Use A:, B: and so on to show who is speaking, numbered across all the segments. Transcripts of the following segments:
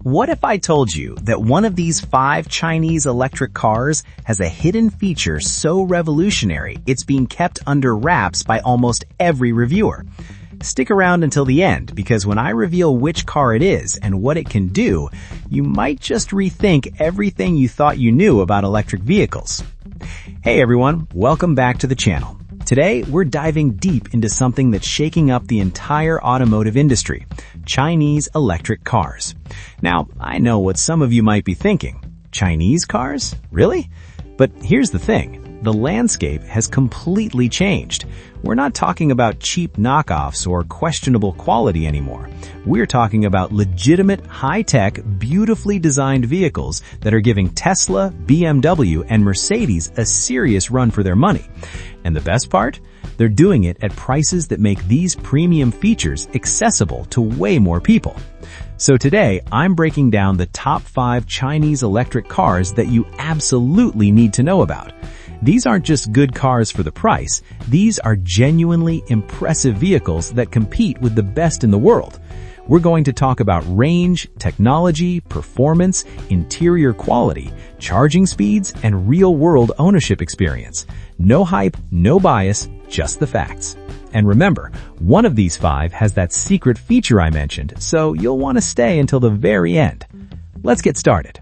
A: What if I told you that one of these 5 Chinese electric cars has a hidden feature so revolutionary it's being kept under wraps by almost every reviewer? Stick around until the end, because when I reveal which car it is and what it can do, you might just rethink everything you thought you knew about electric vehicles. Hey everyone, welcome back to the channel. Today, we're diving deep into something that's shaking up the entire automotive industry: Chinese electric cars. Now, I know what some of you might be thinking. Chinese cars? Really? But here's the thing. The landscape has completely changed. We're not talking about cheap knockoffs or questionable quality anymore. We're talking about legitimate, high-tech, beautifully designed vehicles that are giving Tesla, BMW, and Mercedes a serious run for their money. And the best part? They're doing it at prices that make these premium features accessible to way more people. So today, I'm breaking down the top 5 Chinese electric cars that you absolutely need to know about. These aren't just good cars for the price. These are genuinely impressive vehicles that compete with the best in the world. We're going to talk about range, technology, performance, interior quality, charging speeds, and real-world ownership experience. No hype, no bias, just the facts. And remember, one of these 5 has that secret feature I mentioned, so you'll want to stay until the very end. Let's get started.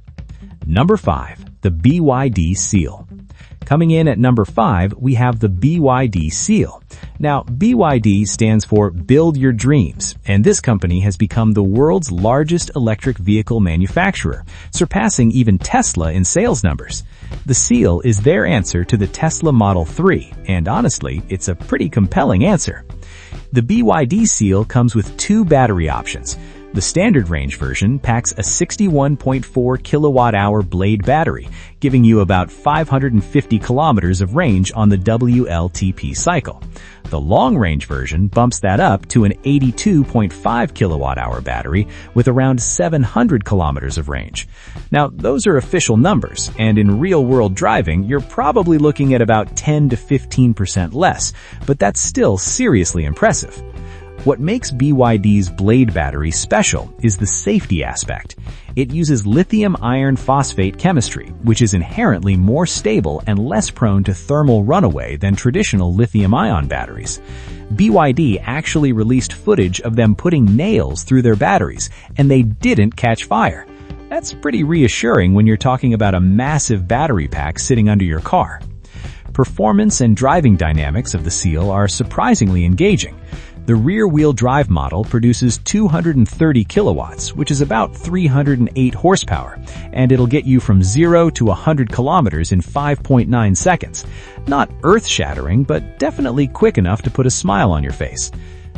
A: Number 5, the BYD Seal. Coming in at number 5, we have the BYD Seal. Now, BYD stands for Build Your Dreams, and this company has become the world's largest electric vehicle manufacturer, surpassing even Tesla in sales numbers. The Seal is their answer to the Tesla Model 3, and honestly, it's a pretty compelling answer. The BYD Seal comes with 2 battery options. The standard range version packs a 61.4 kilowatt-hour blade battery, giving you about 550 kilometers of range on the WLTP cycle. The long-range version bumps that up to an 82.5 kilowatt-hour battery with around 700 kilometers of range. Now, those are official numbers, and in real-world driving, you're probably looking at about 10 to 15% less, but that's still seriously impressive. What makes BYD's blade battery special is the safety aspect. It uses lithium iron phosphate chemistry, which is inherently more stable and less prone to thermal runaway than traditional lithium-ion batteries. BYD actually released footage of them putting nails through their batteries, and they didn't catch fire. That's pretty reassuring when you're talking about a massive battery pack sitting under your car. Performance and driving dynamics of the Seal are surprisingly engaging. The rear-wheel drive model produces 230 kilowatts, which is about 308 horsepower, and it'll get you from 0 to 100 kilometers in 5.9 seconds. Not earth-shattering, but definitely quick enough to put a smile on your face.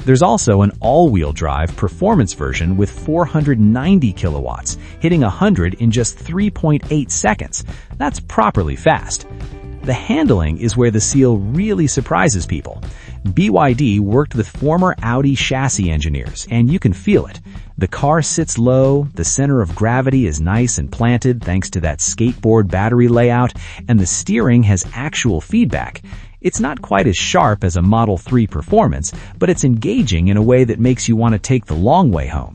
A: There's also an all-wheel drive performance version with 490 kilowatts, hitting 100 in just 3.8 seconds. That's properly fast. The handling is where the Seal really surprises people. BYD worked with former Audi chassis engineers, and you can feel it. The car sits low, the center of gravity is nice and planted thanks to that skateboard battery layout, and the steering has actual feedback. It's not quite as sharp as a Model 3 performance, but it's engaging in a way that makes you want to take the long way home.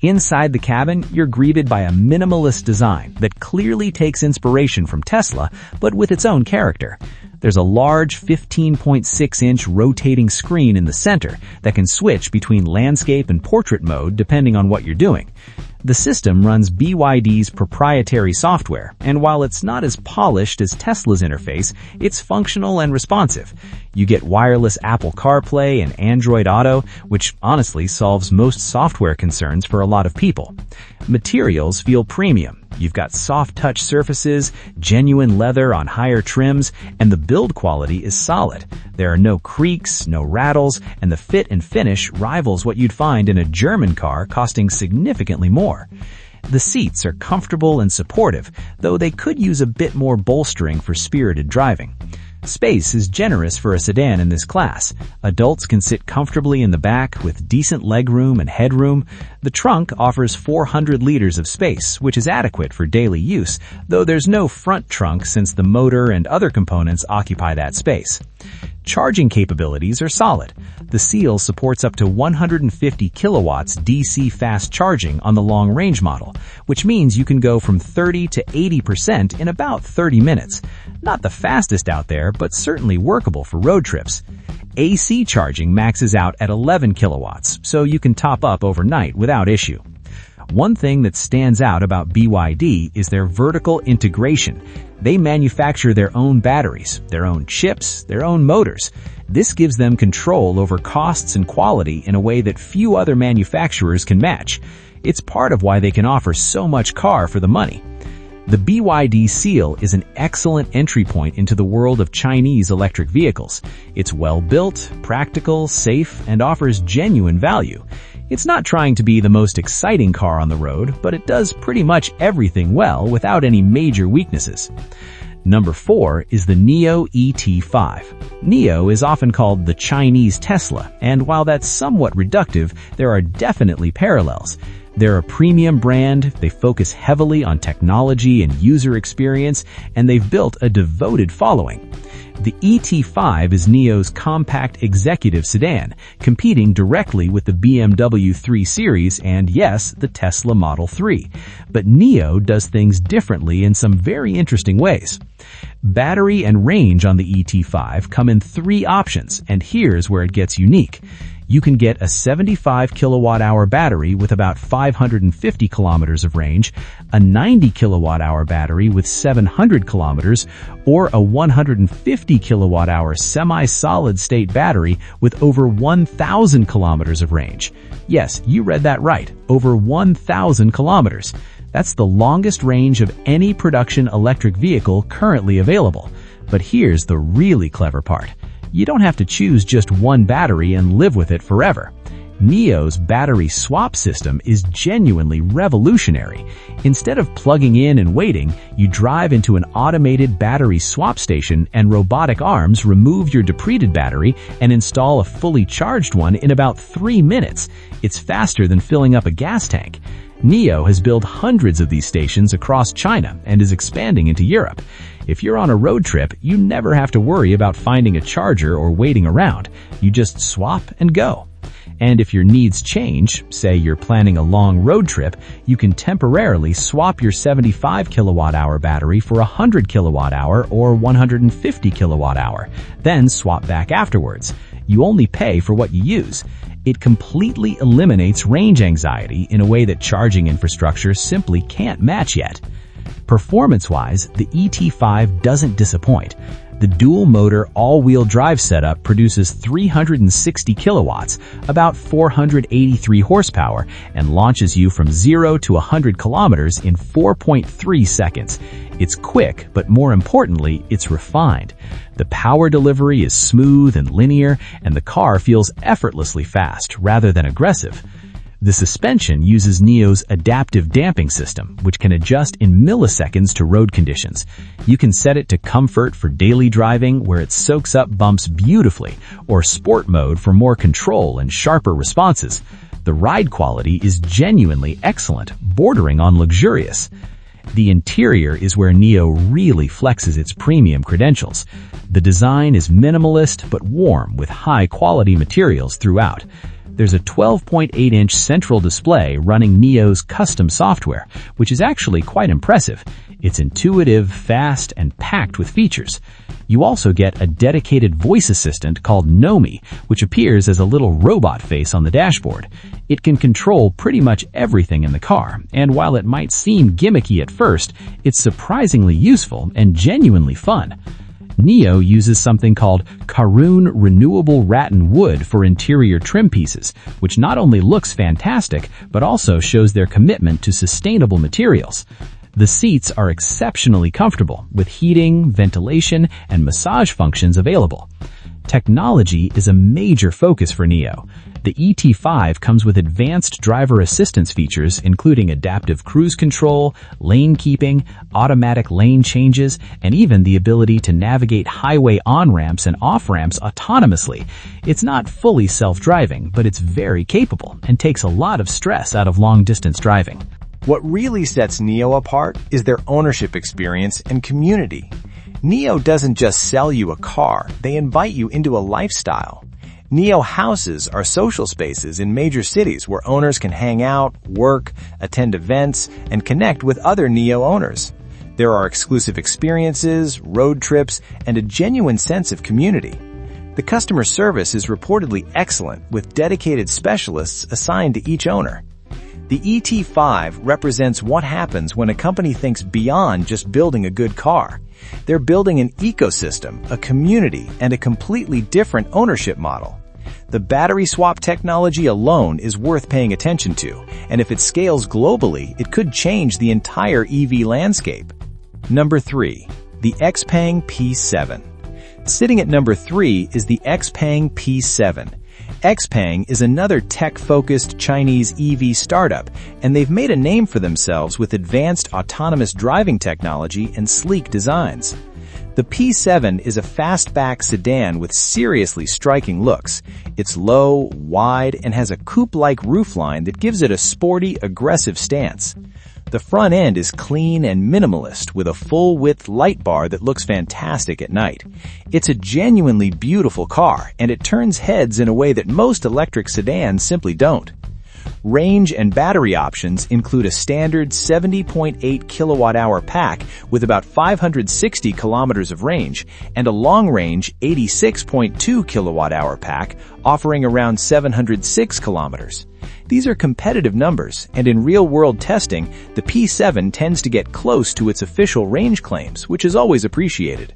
A: Inside the cabin, you're greeted by a minimalist design that clearly takes inspiration from Tesla, but with its own character. There's a large 15.6-inch rotating screen in the center that can switch between landscape and portrait mode depending on what you're doing. The system runs BYD's proprietary software, and while it's not as polished as Tesla's interface, it's functional and responsive. You get wireless Apple CarPlay and Android Auto, which honestly solves most software concerns for a lot of people. Materials feel premium. You've got soft-touch surfaces, genuine leather on higher trims, and the build quality is solid. There are no creaks, no rattles, and the fit and finish rivals what you'd find in a German car costing significantly more. The seats are comfortable and supportive, though they could use a bit more bolstering for spirited driving. Space is generous for a sedan in this class. Adults can sit comfortably in the back with decent legroom and headroom. The trunk offers 400 liters of space, which is adequate for daily use, though there's no front trunk since the motor and other components occupy that space. Charging capabilities are solid. The Seal supports up to 150 kilowatts DC fast charging on the long-range model, which means you can go from 30 to 80% in about 30 minutes. Not the fastest out there, but certainly workable for road trips. AC charging maxes out at 11 kilowatts, so you can top up overnight without issue. One thing that stands out about BYD is their vertical integration. They manufacture their own batteries, their own chips, their own motors. This gives them control over costs and quality in a way that few other manufacturers can match. It's part of why they can offer so much car for the money. The BYD Seal is an excellent entry point into the world of Chinese electric vehicles. It's well built, practical, safe, and offers genuine value. It's not trying to be the most exciting car on the road, but it does pretty much everything well without any major weaknesses. Number 4 is the Nio ET5. Nio is often called the Chinese Tesla, and while that's somewhat reductive, there are definitely parallels. They're a premium brand, they focus heavily on technology and user experience, and they've built a devoted following. The ET5 is Nio's compact executive sedan, competing directly with the BMW 3 Series and, yes, the Tesla Model 3. But Nio does things differently in some very interesting ways. Battery and range on the ET5 come in 3 options, and here's where it gets unique. You can get a 75 kilowatt-hour battery with about 550 kilometers of range, a 90 kilowatt-hour battery with 700 kilometers, or a 150 kilowatt-hour semi-solid-state battery with over 1,000 kilometers of range. Yes, you read that right, over 1,000 kilometers. That's the longest range of any production electric vehicle currently available. But here's the really clever part. You don't have to choose just one battery and live with it forever. Nio's battery swap system is genuinely revolutionary. Instead of plugging in and waiting, you drive into an automated battery swap station and robotic arms remove your depleted battery and install a fully charged one in about 3 minutes. It's faster than filling up a gas tank. Nio has built hundreds of these stations across China and is expanding into Europe. If you're on a road trip, you never have to worry about finding a charger or waiting around. You just swap and go. And if your needs change, say you're planning a long road trip, you can temporarily swap your 75 kilowatt-hour battery for a 100 kilowatt-hour or 150 kilowatt-hour, then swap back afterwards. You only pay for what you use. It completely eliminates range anxiety in a way that charging infrastructure simply can't match yet. Performance-wise, the ET5 doesn't disappoint. The dual-motor all-wheel drive setup produces 360 kilowatts, about 483 horsepower, and launches you from 0 to 100 kilometers in 4.3 seconds. It's quick, but more importantly, it's refined. The power delivery is smooth and linear, and the car feels effortlessly fast rather than aggressive. The suspension uses Nio's adaptive damping system, which can adjust in milliseconds to road conditions. You can set it to comfort for daily driving, where it soaks up bumps beautifully, or sport mode for more control and sharper responses. The ride quality is genuinely excellent, bordering on luxurious. The interior is where Nio really flexes its premium credentials. The design is minimalist but warm, with high-quality materials throughout. There's a 12.8-inch central display running Nio's custom software, which is actually quite impressive. It's intuitive, fast, and packed with features. You also get a dedicated voice assistant called Nomi, which appears as a little robot face on the dashboard. It can control pretty much everything in the car, and while it might seem gimmicky at first, it's surprisingly useful and genuinely fun. Nio uses something called Karun Renewable Rattan Wood for interior trim pieces, which not only looks fantastic, but also shows their commitment to sustainable materials. The seats are exceptionally comfortable, with heating, ventilation, and massage functions available. Technology is a major focus for Nio. The ET5 comes with advanced driver assistance features including adaptive cruise control, lane keeping, automatic lane changes, and even the ability to navigate highway on-ramps and off-ramps autonomously. It's not fully self-driving, but it's very capable and takes a lot of stress out of long-distance driving.
B: What really sets Nio apart is their ownership experience and community. Nio doesn't just sell you a car, they invite you into a lifestyle. Nio houses are social spaces in major cities where owners can hang out, work, attend events, and connect with other Nio owners. There are exclusive experiences, road trips, and a genuine sense of community. The customer service is reportedly excellent, with dedicated specialists assigned to each owner. The ET5 represents what happens when a company thinks beyond just building a good car. They're building an ecosystem, a community, and a completely different ownership model. The battery swap technology alone is worth paying attention to, and if it scales globally, it could change the entire EV landscape. Number 3. The Xpeng P7. Sitting at number 3 is the Xpeng P7. Xpeng is another tech-focused Chinese EV startup, and they've made a name for themselves with advanced autonomous driving technology and sleek designs. The P7 is a fastback sedan with seriously striking looks. It's low, wide, and has a coupe-like roofline that gives it a sporty, aggressive stance. The front end is clean and minimalist with a full-width light bar that looks fantastic at night. It's a genuinely beautiful car, and it turns heads in a way that most electric sedans simply don't. Range and battery options include a standard 70.8 kilowatt-hour pack with about 560 kilometers of range and a long-range 86.2 kilowatt-hour pack offering around 706 kilometers. These are competitive numbers, and in real-world testing, the P7 tends to get close to its official range claims, which is always appreciated.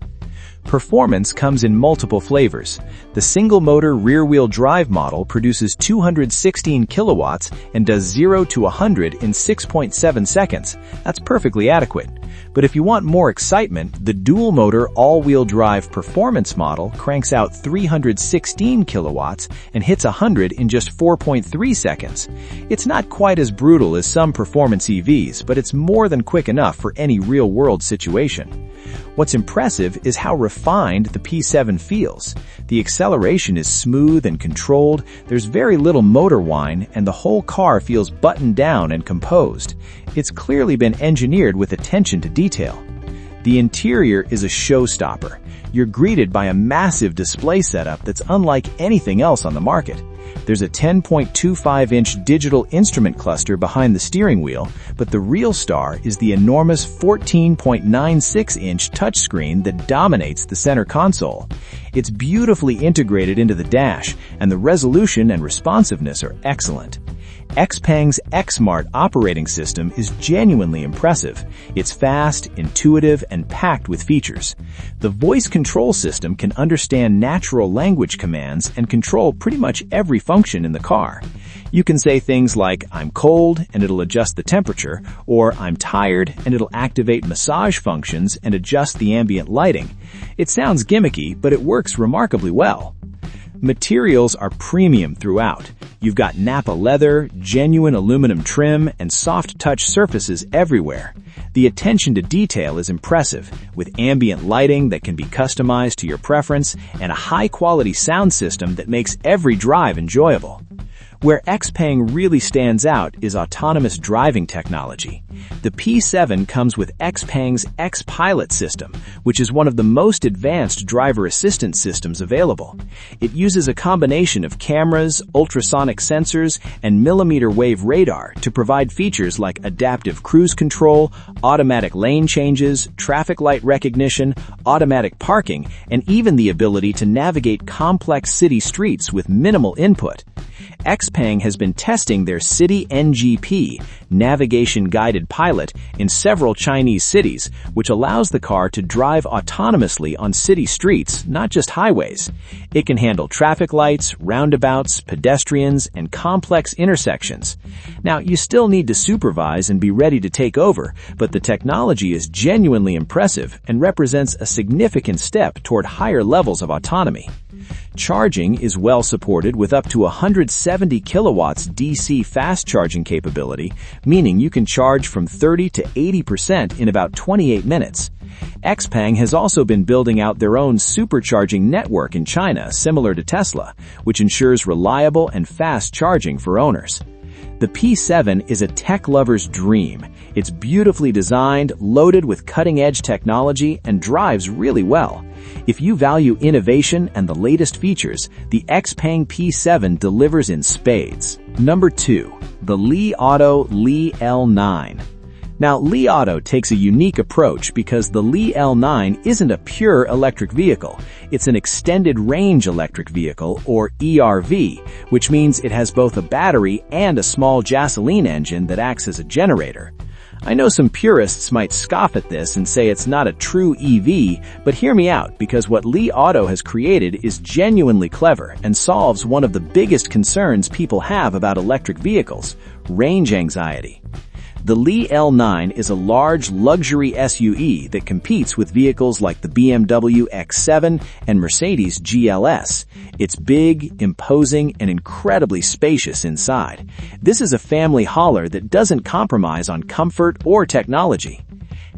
B: Performance comes in multiple flavors. The single-motor rear-wheel drive model produces 216 kilowatts and does 0 to 100 in 6.7 seconds. That's perfectly adequate. But if you want more excitement, the dual-motor all-wheel drive performance model cranks out 316 kilowatts and hits 100 in just 4.3 seconds. It's not quite as brutal as some performance EVs, but it's more than quick enough for any real-world situation. What's impressive is how refined the P7 feels. The acceleration is smooth and controlled, there's very little motor whine, and the whole car feels buttoned down and composed. It's clearly been engineered with attention to detail. The interior is a showstopper. You're greeted by a massive display setup that's unlike anything else on the market. There's a 10.25-inch digital instrument cluster behind the steering wheel, but the real star is the enormous 14.96-inch touchscreen that dominates the center console. It's beautifully integrated into the dash, and the resolution and responsiveness are excellent. Xpeng's Xmart operating system is genuinely impressive. It's fast, intuitive, and packed with features. The voice control system can understand natural language commands and control pretty much every function in the car. You can say things like, "I'm cold," and it'll adjust the temperature, or "I'm tired," and it'll activate massage functions and adjust the ambient lighting. It sounds gimmicky, but it works remarkably well. Materials are premium throughout. You've got Nappa leather, genuine aluminum trim, and soft touch surfaces everywhere. The attention to detail is impressive, with ambient lighting that can be customized to your preference and a high-quality sound system that makes every drive enjoyable. Where Xpeng really stands out is autonomous driving technology. The P7 comes with Xpeng's X-Pilot system, which is one of the most advanced driver assistance systems available. It uses a combination of cameras, ultrasonic sensors, and millimeter wave radar to provide features like adaptive cruise control, automatic lane changes, traffic light recognition, automatic parking, and even the ability to navigate complex city streets with minimal input. Xpeng has been testing their City NGP, Navigation Guided Pilot, in several Chinese cities, which allows the car to drive autonomously on city streets, not just highways. It can handle traffic lights, roundabouts, pedestrians, and complex intersections. Now, you still need to supervise and be ready to take over, but the technology is genuinely impressive and represents a significant step toward higher levels of autonomy. Charging is well supported with up to 170 kilowatts DC fast charging capability, meaning you can charge from 30 to 80% in about 28 minutes. Xpeng has also been building out their own supercharging network in China, similar to Tesla, which ensures reliable and fast charging for owners. The P7 is a tech lover's dream. It's beautifully designed, loaded with cutting-edge technology, and drives really well. If you value innovation and the latest features, the Xpeng P7 delivers in spades. Number 2. The Li Auto Li L9. Now, Li Auto takes a unique approach because the Li L9 isn't a pure electric vehicle. It's an extended range electric vehicle, or ERV, which means it has both a battery and a small gasoline engine that acts as a generator. I know some purists might scoff at this and say it's not a true EV, but hear me out, because what Li Auto has created is genuinely clever and solves one of the biggest concerns people have about electric vehicles: range anxiety. The Li L9 is a large luxury SUV that competes with vehicles like the BMW X7 and Mercedes GLS. It's big, imposing, and incredibly spacious inside. This is a family hauler that doesn't compromise on comfort or technology.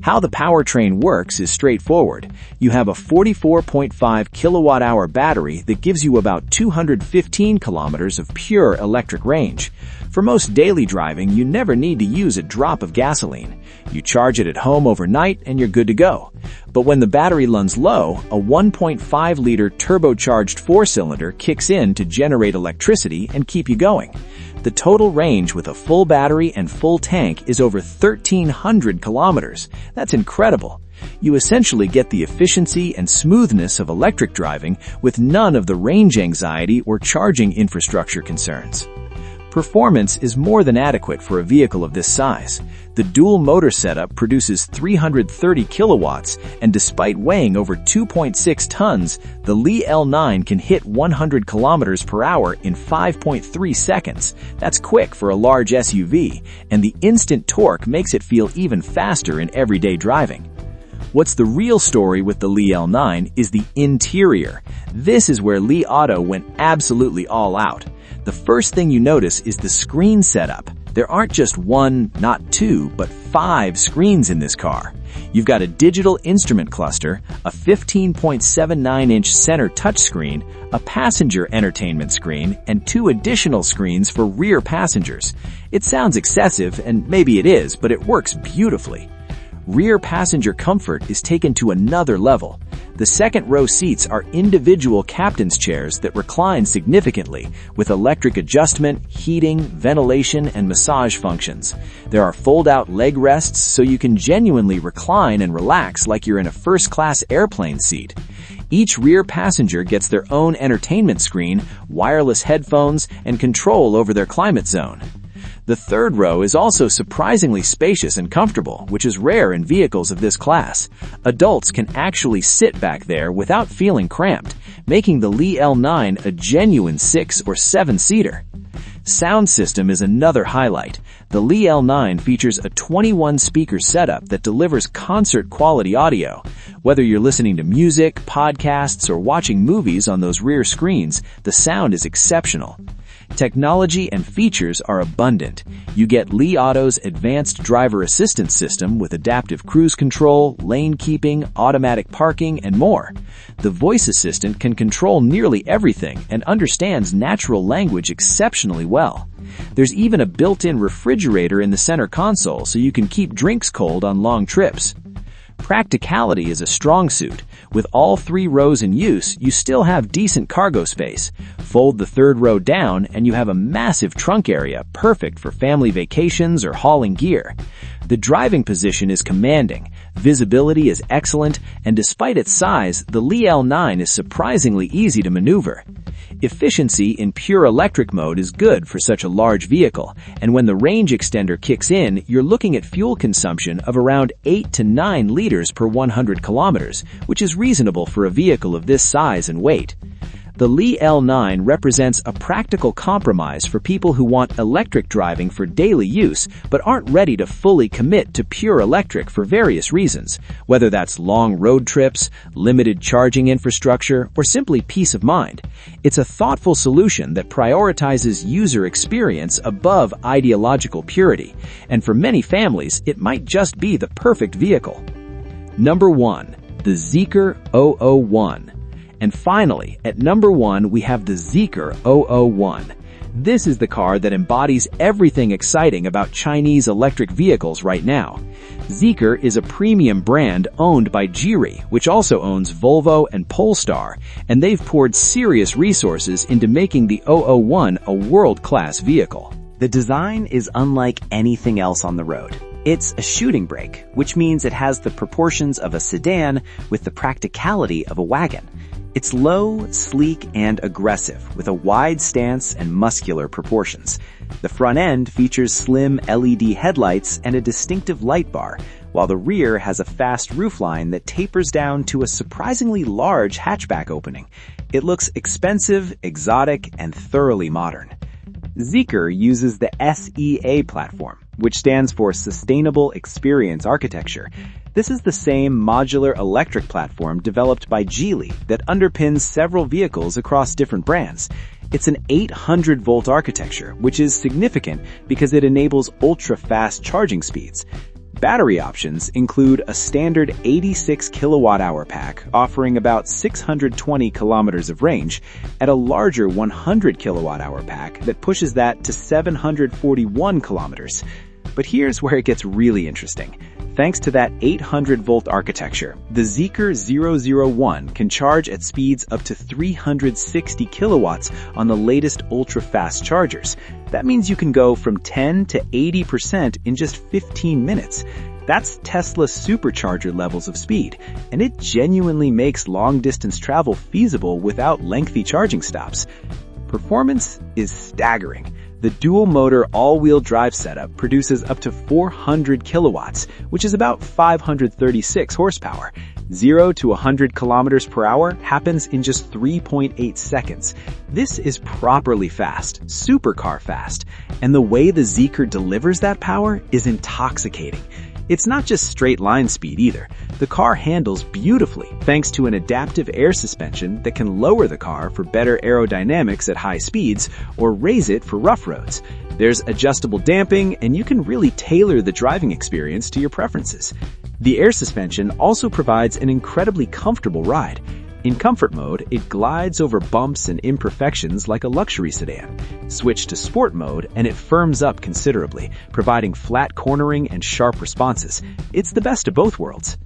B: How the powertrain works is straightforward. You have a 44.5 kilowatt-hour battery that gives you about 215 kilometers of pure electric range. For most daily driving, you never need to use a drop of gasoline. You charge it at home overnight and you're good to go. But when the battery runs low, a 1.5-liter turbocharged four-cylinder kicks in to generate electricity and keep you going. The total range with a full battery and full tank is over 1,300 kilometers. That's incredible. You essentially get the efficiency and smoothness of electric driving with none of the range anxiety or charging infrastructure concerns. Performance is more than adequate for a vehicle of this size. The dual motor setup produces 330 kilowatts, and despite weighing over 2.6 tons, the Li L9 can hit 100 kilometers per hour in 5.3 seconds. That's quick for a large SUV, and the instant torque makes it feel even faster in everyday driving. What's the real story with the Li L9 is the interior. This is where Li Auto went absolutely all out. The first thing you notice is the screen setup. There aren't just one, not two, but 5 screens in this car. You've got a digital instrument cluster, a 15.79-inch center touchscreen, a passenger entertainment screen, and 2 additional screens for rear passengers. It sounds excessive, and maybe it is, but it works beautifully. Rear passenger comfort is taken to another level. The second-row seats are individual captain's chairs that recline significantly, with electric adjustment, heating, ventilation, and massage functions. There are fold-out leg rests so you can genuinely recline and relax like you're in a first-class airplane seat. Each rear passenger gets their own entertainment screen, wireless headphones, and control over their climate zone. The third row is also surprisingly spacious and comfortable, which is rare in vehicles of this class. Adults can actually sit back there without feeling cramped, making the Li L9 a genuine 6- or 7-seater. Sound system is another highlight. The Li L9 features a 21-speaker setup that delivers concert-quality audio. Whether you're listening to music, podcasts, or watching movies on those rear screens, the sound is exceptional. Technology and features are abundant. You get Li Auto's advanced driver assistance system with adaptive cruise control, lane keeping, automatic parking, and more. The voice assistant can control nearly everything and understands natural language exceptionally well. There's even a built-in refrigerator in the center console so you can keep drinks cold on long trips. Practicality is a strong suit. With all 3 rows in use, you still have decent cargo space. Fold the third row down and you have a massive trunk area perfect for family vacations or hauling gear. The driving position is commanding, visibility is excellent, and despite its size, the Li L9 is surprisingly easy to maneuver. Efficiency in pure electric mode is good for such a large vehicle, and when the range extender kicks in, you're looking at fuel consumption of around 8 to 9 liters per 100 kilometers, which is reasonable for a vehicle of this size and weight. The Li L9 represents a practical compromise for people who want electric driving for daily use but aren't ready to fully commit to pure electric for various reasons, whether that's long road trips, limited charging infrastructure, or simply peace of mind. It's a thoughtful solution that prioritizes user experience above ideological purity, and for many families, it might just be the perfect vehicle. Number 1. The Zeekr 001. And finally, at number 1, we have the Zeekr 001.
C: This is the car that embodies everything exciting about Chinese electric vehicles right now. Zeekr is a premium brand owned by Geely, which also owns Volvo and Polestar, and they've poured serious resources into making the 001 a world-class vehicle.
A: The design is unlike anything else on the road. It's a shooting brake, which means it has the proportions of a sedan with the practicality of a wagon. It's low, sleek, and aggressive, with a wide stance and muscular proportions. The front end features slim LED headlights and a distinctive light bar, while the rear has a fast roofline that tapers down to a surprisingly large hatchback opening. It looks expensive, exotic, and thoroughly modern. Zeekr uses the SEA platform, which stands for Sustainable Experience Architecture. This is the same modular electric platform developed by Geely that underpins several vehicles across different brands. It's an 800-volt architecture, which is significant because it enables ultra-fast charging speeds. Battery options include a standard 86 kilowatt-hour pack offering about 620 kilometers of range, and a larger 100 kilowatt-hour pack that pushes that to 741 kilometers. But here's where it gets really interesting. Thanks to that 800-volt architecture, the Zeekr 001 can charge at speeds up to 360 kilowatts on the latest ultra-fast chargers. That means you can go from 10 to 80% in just 15 minutes. That's Tesla's supercharger levels of speed, and it genuinely makes long-distance travel feasible without lengthy charging stops. Performance is staggering. The dual-motor all-wheel drive setup produces up to 400 kilowatts, which is about 536 horsepower. 0 to 100 kilometers per hour happens in just 3.8 seconds. This is properly fast, supercar fast, and the way the Zeekr delivers that power is intoxicating. It's not just straight line speed either. The car handles beautifully thanks to an adaptive air suspension that can lower the car for better aerodynamics at high speeds or raise it for rough roads. There's adjustable damping, and you can really tailor the driving experience to your preferences. The air suspension also provides an incredibly comfortable ride. In comfort mode, it glides over bumps and imperfections like a luxury sedan. Switch to sport mode and it firms up considerably, providing flat cornering and sharp responses. It's the best of both worlds.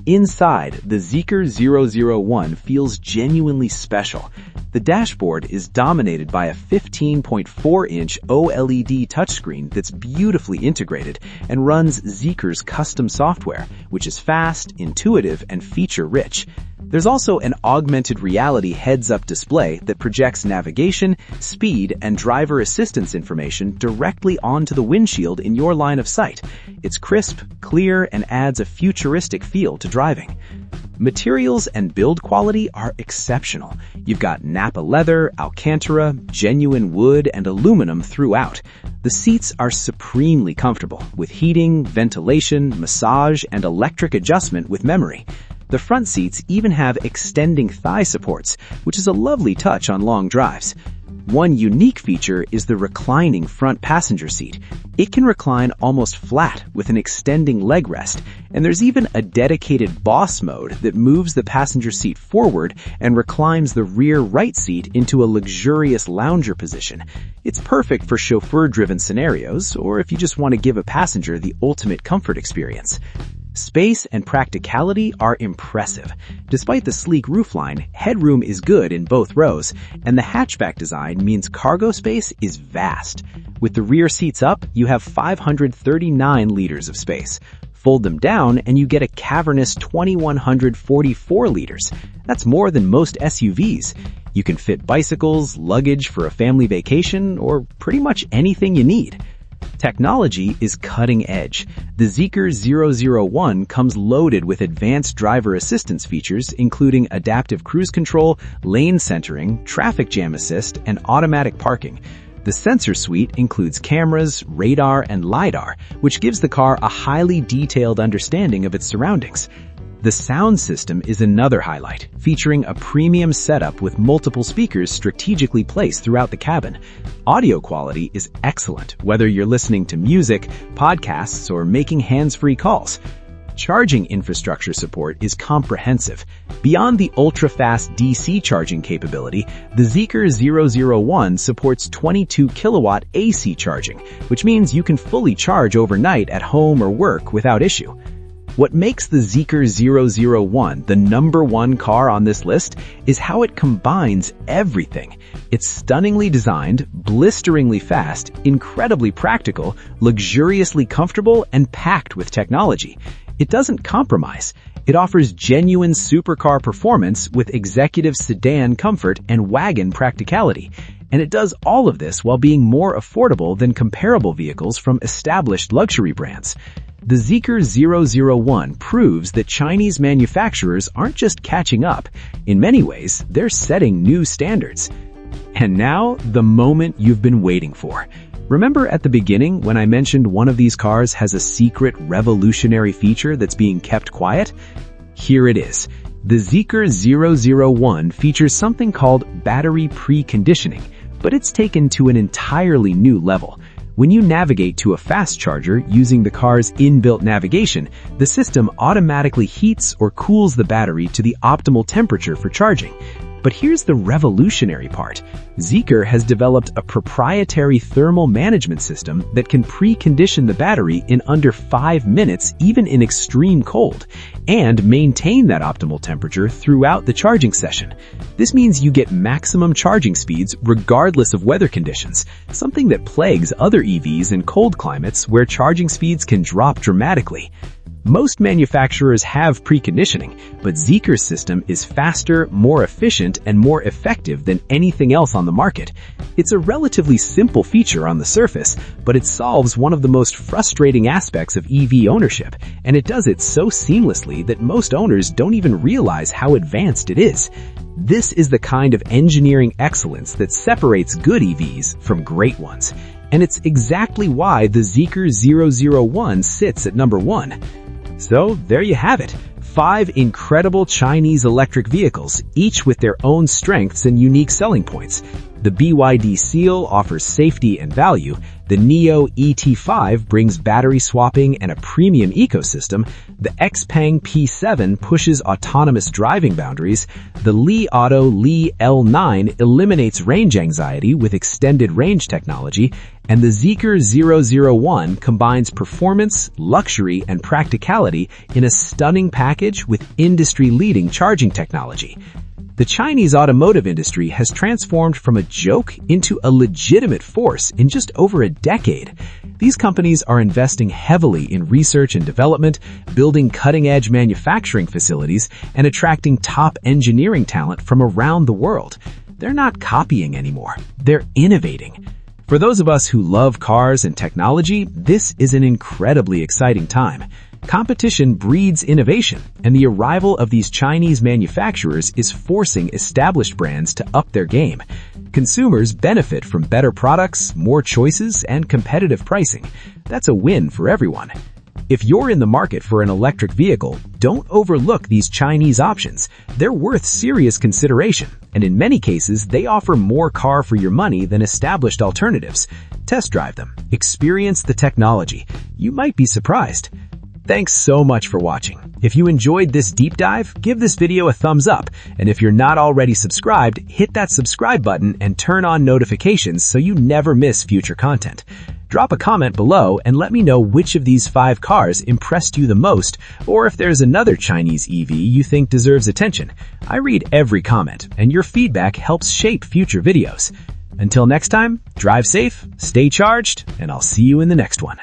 A: Inside, the Zeekr 001 feels genuinely special. The dashboard is dominated by a 15.4-inch OLED touchscreen that's beautifully integrated and runs Zeekr's custom software, which is fast, intuitive, and feature-rich. There's also an augmented reality heads-up display that projects navigation, speed, and driver assistance information directly onto the windshield in your line of sight. It's crisp, clear, and adds a futuristic feel to driving. Materials and build quality are exceptional. You've got Napa leather, Alcantara, genuine wood, and aluminum throughout. The seats are supremely comfortable, with heating, ventilation, massage, and electric adjustment with memory. The front seats even have extending thigh supports, which is a lovely touch on long drives. One unique feature is the reclining front passenger seat. It can recline almost flat with an extending leg rest, and there's even a dedicated boss mode that moves the passenger seat forward and reclines the rear right seat into a luxurious lounger position. It's perfect for chauffeur-driven scenarios, or if you just want to give a passenger the ultimate comfort experience. Space and practicality are impressive. Despite the sleek roofline, headroom is good in both rows, and the hatchback design means cargo space is vast. With the rear seats up, you have 539 liters of space. Fold them down and you get a cavernous 2,144 liters. That's more than most SUVs. You can fit bicycles, luggage for a family vacation, or pretty much anything you need. Technology is cutting edge. The Zeekr 001 comes loaded with advanced driver assistance features, including adaptive cruise control, lane centering, traffic jam assist, and automatic parking. The sensor suite includes cameras, radar, and LiDAR, which gives the car a highly detailed understanding of its surroundings. The sound system is another highlight, featuring a premium setup with multiple speakers strategically placed throughout the cabin. Audio quality is excellent, whether you're listening to music, podcasts, or making hands-free calls.
C: charging infrastructure support is comprehensive. Beyond the ultra-fast DC charging capability, the Zeekr 001 supports 22 kilowatt AC charging, which means you can fully charge overnight at home or work without issue. What makes the Zeekr 001 the #1 car on this list is how it combines everything. It's stunningly designed, blisteringly fast, incredibly practical, luxuriously comfortable, and packed with technology. It doesn't compromise. It offers genuine supercar performance with executive sedan comfort and wagon practicality. And it does all of this while being more affordable than comparable vehicles from established luxury brands. The Zeekr 001 proves that Chinese manufacturers aren't just catching up. In many ways, they're setting new standards. And now, the moment you've been waiting for. Remember at the beginning when I mentioned one of these cars has a secret revolutionary feature that's being kept quiet? Here it is. The Zeekr 001 features something called battery preconditioning, but it's taken to an entirely new level. When you navigate to a fast charger using the car's inbuilt navigation, the system automatically heats or cools the battery to the optimal temperature for charging. But here's the revolutionary part. Zeekr has developed a proprietary thermal management system that can precondition the battery in under 5 minutes, even in extreme cold, and maintain that optimal temperature throughout the charging session. This means you get maximum charging speeds regardless of weather conditions, something that plagues other EVs in cold climates where charging speeds can drop dramatically. Most manufacturers have preconditioning, but Zeekr's system is faster, more efficient, and more effective than anything else on the market. It's a relatively simple feature on the surface, but it solves one of the most frustrating aspects of EV ownership, and it does it so seamlessly that most owners don't even realize how advanced it is. This is the kind of engineering excellence that separates good EVs from great ones, and it's exactly why the Zeekr 001 sits at #1. So there you have it, 5 incredible Chinese electric vehicles, each with their own strengths and unique selling points. The BYD Seal offers safety and value, the Nio ET5 brings battery swapping and a premium ecosystem, the Xpeng P7 pushes autonomous driving boundaries, the Li Auto Li L9 eliminates range anxiety with extended range technology, and the Zeekr 001 combines performance, luxury, and practicality in a stunning package with industry-leading charging technology. The Chinese automotive industry has transformed from a joke into a legitimate force in just over a decade. These companies are investing heavily in research and development, building cutting-edge manufacturing facilities, and attracting top engineering talent from around the world. They're not copying anymore. They're innovating. For those of us who love cars and technology, this is an incredibly exciting time. Competition breeds innovation, and the arrival of these Chinese manufacturers is forcing established brands to up their game. Consumers benefit from better products, more choices, and competitive pricing. That's a win for everyone. If you're in the market for an electric vehicle, don't overlook these Chinese options. They're worth serious consideration, and in many cases, they offer more car for your money than established alternatives. Test drive them. Experience the technology. You might be surprised. Thanks so much for watching. If you enjoyed this deep dive, give this video a thumbs up, and if you're not already subscribed, hit that subscribe button and turn on notifications so you never miss future content. Drop a comment below and let me know which of these 5 cars impressed you the most, or if there's another Chinese EV you think deserves attention. I read every comment, and your feedback helps shape future videos. Until next time, drive safe, stay charged, and I'll see you in the next one.